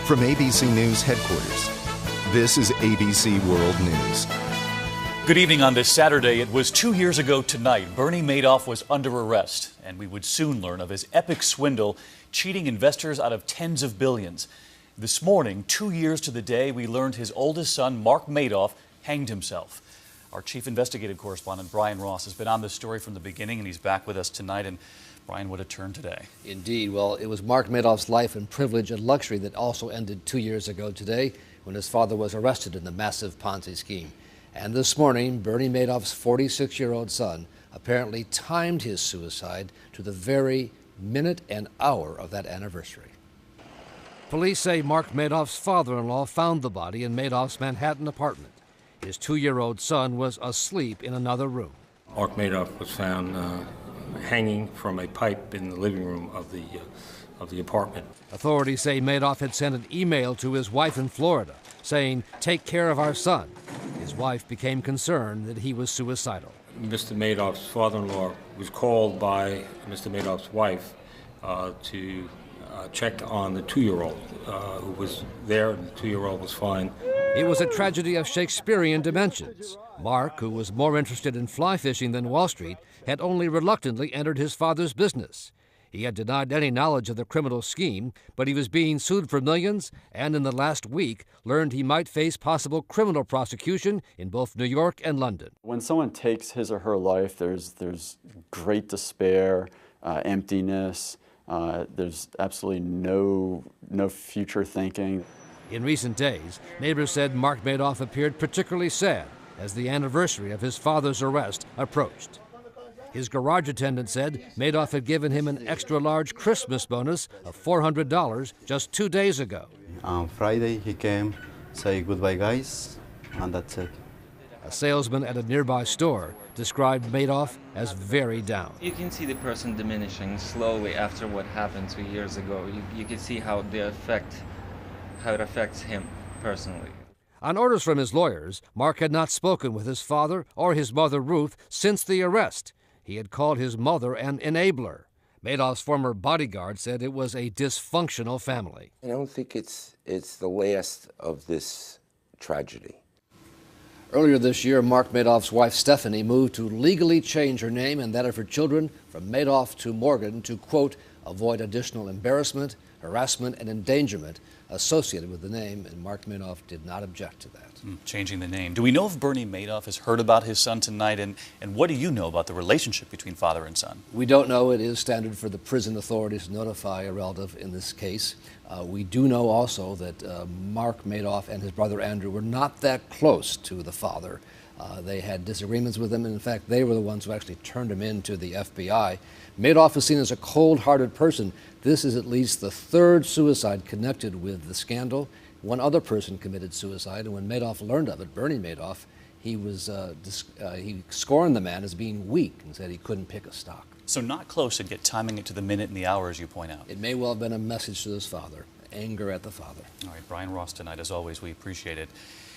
From ABC News headquarters, this is ABC World News. Good evening on this Saturday. It was 2 years ago tonight. Bernie Madoff was under arrest, and we would soon learn of his epic swindle, cheating investors out of tens of billions. This morning, 2 years to the day, we learned his oldest son, Mark Madoff, hanged himself. Our chief investigative correspondent, Brian Ross, has been on this story from the beginning, and he's back with us tonight. And Brian, what a turn today. Indeed. Well, it was Mark Madoff's life and privilege and luxury that also ended 2 years ago today when his father was arrested in the massive Ponzi scheme. And this morning, Bernie Madoff's 46-year-old son apparently timed his suicide to the very minute and hour of that anniversary. Police say Mark Madoff's father-in-law found the body in Madoff's Manhattan apartment. His 2-year-old son was asleep in another room. Mark Madoff was found hanging from a pipe in the living room of the apartment. Authorities say Madoff had sent an email to his wife in Florida saying, "Take care of our son." His wife became concerned that he was suicidal. Mr. Madoff's father-in-law was called by Mr. Madoff's wife to check on the 2-year-old who was there, and the 2-year-old was fine. It was a tragedy of Shakespearean dimensions. Mark, who was more interested in fly fishing than Wall Street, had only reluctantly entered his father's business. He had denied any knowledge of the criminal scheme, but he was being sued for millions and in the last week learned he might face possible criminal prosecution in both New York and London. When someone takes his or her life, there's great despair, emptiness. There's absolutely no future thinking. In recent days, neighbors said Mark Madoff appeared particularly sad as the anniversary of his father's arrest approached. His garage attendant said Madoff had given him an extra-large Christmas bonus of $400 just 2 days ago. On Friday, he came, say goodbye, guys, and that's it. A salesman at a nearby store described Madoff as very down. You can see the person diminishing slowly after what happened 2 years ago. You can see how it affects him personally. On orders from his lawyers, Mark had not spoken with his father or his mother, Ruth, since the arrest. He had called his mother an enabler. Madoff's former bodyguard said it was a dysfunctional family. I don't think it's the last of this tragedy. Earlier this year, Mark Madoff's wife, Stephanie, moved to legally change her name and that of her children from Madoff to Morgan to, quote, avoid additional embarrassment, harassment, and endangerment associated with the name, and Mark Madoff did not object to that. Changing the name. Do we know if Bernie Madoff has heard about his son tonight, and what do you know about the relationship between father and son? We don't know. It is standard for the prison authorities to notify a relative in this case. We do know also that Mark Madoff and his brother Andrew were not that close to the father. They had disagreements with him, and in fact, they were the ones who actually turned him in to the FBI. Madoff is seen as a cold-hearted person. This is at least the third suicide connected with the scandal. One other person committed suicide, and when Madoff learned of it, Bernie Madoff, he scorned the man as being weak and said he couldn't pick a stock. So not close, and yet timing it to the minute and the hour, as you point out. It may well have been a message to his father, anger at the father. All right, Brian Ross tonight, as always, we appreciate it.